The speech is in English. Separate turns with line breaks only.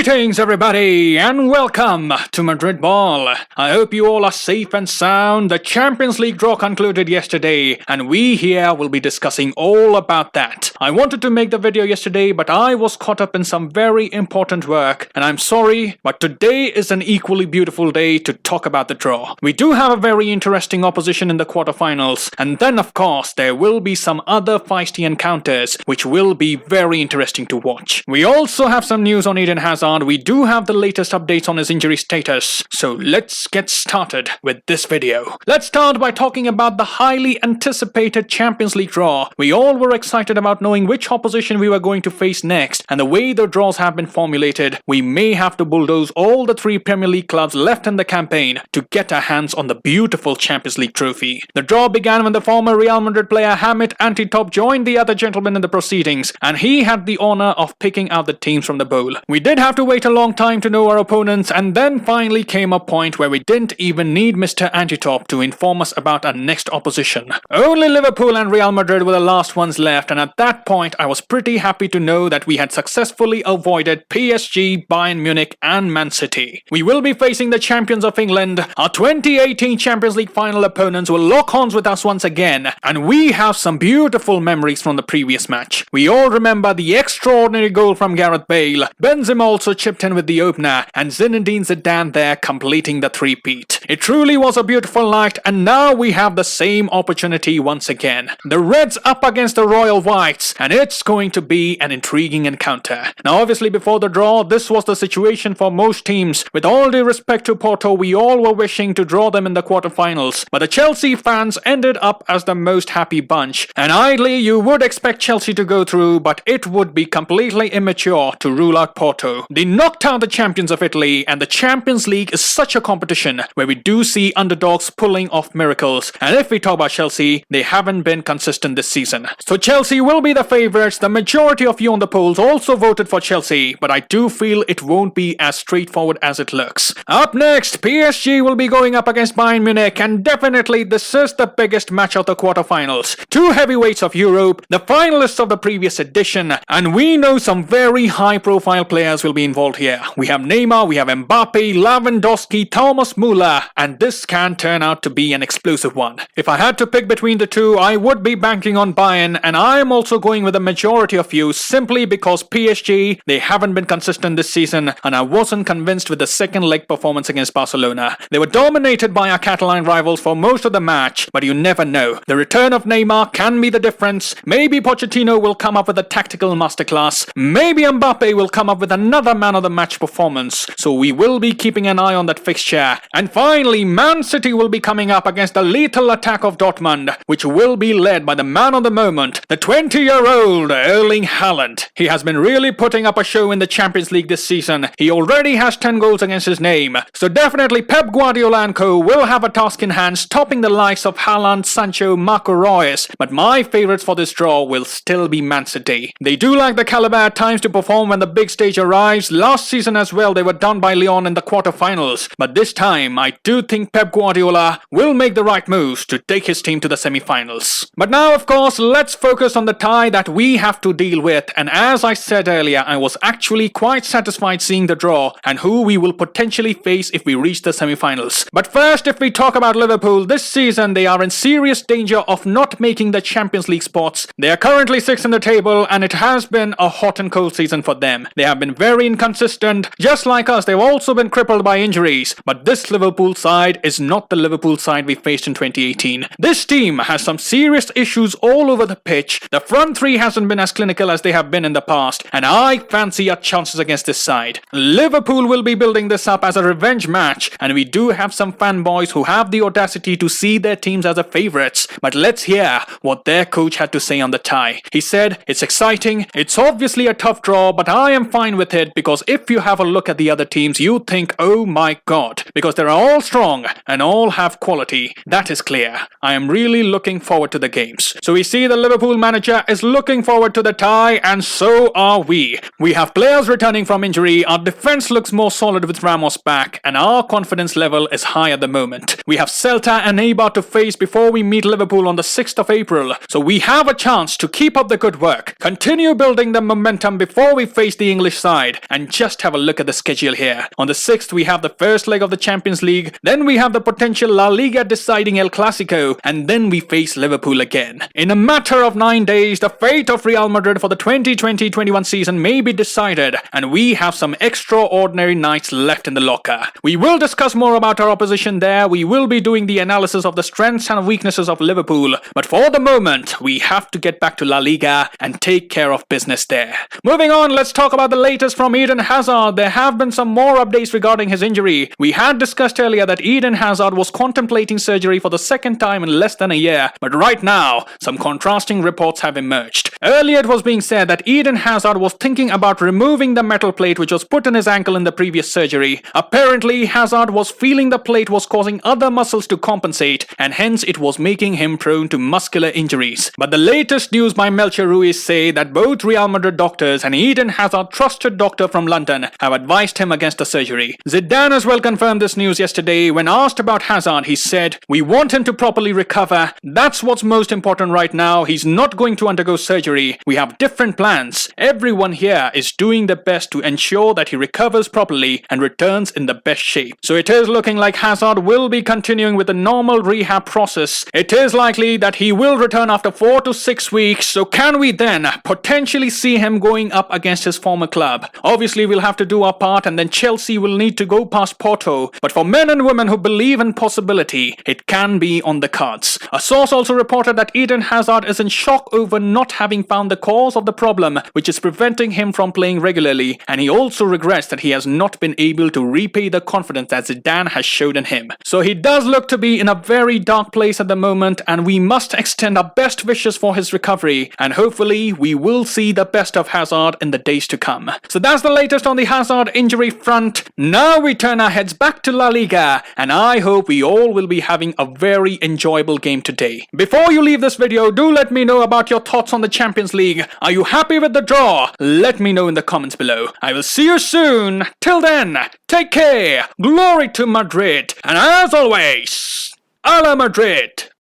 Greetings everybody and welcome to Madrid Ball. I hope you all are safe and sound. The Champions League draw concluded yesterday and we here will be discussing all about that. I wanted to make the video yesterday but I was caught up in some very important work and I'm sorry, but today is an equally beautiful day to talk about the draw. We do have a very interesting opposition in the quarterfinals and then of course there will be some other feisty encounters which will be very interesting to watch. We also have some news on Eden Hazard. We do have the latest updates on his injury status, so let's get started with this video. Let's start by talking about the highly anticipated Champions League draw. We all were excited about knowing which opposition we were going to face next, and the way the draws have been formulated, we may have to bulldoze all the 3 Premier League clubs left in the campaign to get our hands on the beautiful Champions League trophy. The draw began when the former Real Madrid player Hamid Antitop joined the other gentlemen in the proceedings, and he had the honor of picking out the teams from the bowl. We did have to wait a long time to know our opponents, and then finally came a point where we didn't even need Mr. Antitop to inform us about our next opposition. Only Liverpool and Real Madrid were the last ones left, and at that point I was pretty happy to know that we had successfully avoided PSG, Bayern Munich and Man City. We will be facing the champions of England. Our 2018 Champions League final opponents will lock horns with us once again, and we have some beautiful memories from the previous match. We all remember the extraordinary goal from Gareth Bale. Benzema also chipped in with the opener, and Zinedine Zidane there completing the three-peat. It truly was a beautiful night, and now we have the same opportunity once again. The Reds up against the Royal Whites, and it's going to be an intriguing encounter. Now obviously before the draw, this was the situation for most teams. With all due respect to Porto, we all were wishing to draw them in the quarterfinals, but the Chelsea fans ended up as the most happy bunch. And ideally you would expect Chelsea to go through, but it would be completely immature to rule out Porto. They knocked out the champions of Italy, and the Champions League is such a competition where we do see underdogs pulling off miracles. And if we talk about Chelsea, they haven't been consistent this season. So Chelsea will be the favourites. The majority of you on the polls also voted for Chelsea, but I do feel it won't be as straightforward as it looks. Up next, PSG will be going up against Bayern Munich, and definitely this is the biggest match of the quarterfinals. 2 heavyweights of Europe, the finalists of the previous edition, and we know some very high-profile players will be involved here. We have Neymar, we have Mbappe, Lewandowski, Thomas Müller, and this can turn out to be an explosive one. If I had to pick between the two, I would be banking on Bayern, and I am also going with the majority of you simply because PSG, they haven't been consistent this season, and I wasn't convinced with the second leg performance against Barcelona. They were dominated by our Catalan rivals for most of the match, but you never know. The return of Neymar can be the difference. Maybe Pochettino will come up with a tactical masterclass. Maybe Mbappe will come up with another man of the match performance. So we will be keeping an eye on that fixture. And finally, Man City will be coming up against the lethal attack of Dortmund, which will be led by the man of the moment, the 20-year-old Erling Haaland. He has been really putting up a show in the Champions League this season. He already has 10 goals against his name. So definitely Pep Guardiola and co will have a task in hand, stopping the likes of Haaland, Sancho, Marco Reus. But my favourites for this draw will still be Man City. They do lack the caliber at times to perform when the big stage arrives. Last season as well, they were done by Lyon in the quarterfinals. But this time, I do think Pep Guardiola will make the right moves to take his team to the semi-finals. But now, of course, let's focus on the tie that we have to deal with. And as I said earlier, I was actually quite satisfied seeing the draw and who we will potentially face if we reach the semi-finals. But first, if we talk about Liverpool, this season they are in serious danger of not making the Champions League spots. They are currently 6th in the table, and it has been a hot and cold season for them. They have been very inconsistent. Just like us, they've also been crippled by injuries. But this Liverpool side is not the Liverpool side we faced in 2018. This team has some serious issues all over the pitch. The front three hasn't been as clinical as they have been in the past, and I fancy our chances against this side. Liverpool will be building this up as a revenge match, and we do have some fanboys who have the audacity to see their teams as the favourites. But let's hear what their coach had to say on the tie. He said, "It's exciting, it's obviously a tough draw, but I am fine with it because if you have a look at the other teams, you think, oh my god, because they're all strong and all have quality. That is clear. I am really looking forward to the games." So we see the Liverpool manager is looking forward to the tie, and so are we. We have players returning from injury, our defense looks more solid with Ramos back, and our confidence level is high at the moment. We have Celta and Eibar to face before we meet Liverpool on the 6th of April, so we have a chance to keep up the good work, continue building the momentum before we face the English side, And just have a look at the schedule here. On the 6th, we have the first leg of the Champions League, then we have the potential La Liga deciding El Clasico, and then we face Liverpool again. In a matter of 9 days, the fate of Real Madrid for the 2020-21 season may be decided, and we have some extraordinary nights left in the locker. We will discuss more about our opposition there, we will be doing the analysis of the strengths and weaknesses of Liverpool, but for the moment, we have to get back to La Liga and take care of business there. Moving on, let's talk about the latest from Eden Hazard. There have been some more updates regarding his injury. We had discussed earlier that Eden Hazard was contemplating surgery for the second time in less than a year, but right now, some contrasting reports have emerged. Earlier it was being said that Eden Hazard was thinking about removing the metal plate which was put in his ankle in the previous surgery. Apparently, Hazard was feeling the plate was causing other muscles to compensate, and hence it was making him prone to muscular injuries. But the latest news by Melcher Ruiz say that both Real Madrid doctors and Eden Hazard trusted doctor from London have advised him against the surgery. Zidane as well confirmed this news yesterday. When asked about Hazard, he said, "We want him to properly recover. That's what's most important right now. He's not going to undergo surgery. We have different plans. Everyone here is doing their best to ensure that he recovers properly and returns in the best shape." So it is looking like Hazard will be continuing with the normal rehab process. It is likely that he will return after 4 to 6 weeks. So can we then potentially see him going up against his former club? Obviously, we'll have to do our part, and then Chelsea will need to go past Porto. But for men and women who believe in possibility, it can be on the cards. A source also reported that Eden Hazard is in shock over not having found the cause of the problem, which is preventing him from playing regularly, and he also regrets that he has not been able to repay the confidence that Zidane has showed in him. So he does look to be in a very dark place at the moment, and we must extend our best wishes for his recovery, and hopefully we will see the best of Hazard in the days to come. So that's the latest on the Hazard injury front. Now we turn our heads back to La Liga, and I hope we all will be having a very enjoyable game today. Before you leave this video, do let me know about your thoughts on the Champions League. Are you happy with the draw? Let me know in the comments below. I will see you soon. Till then, take care, glory to Madrid, and as always, a la Madrid!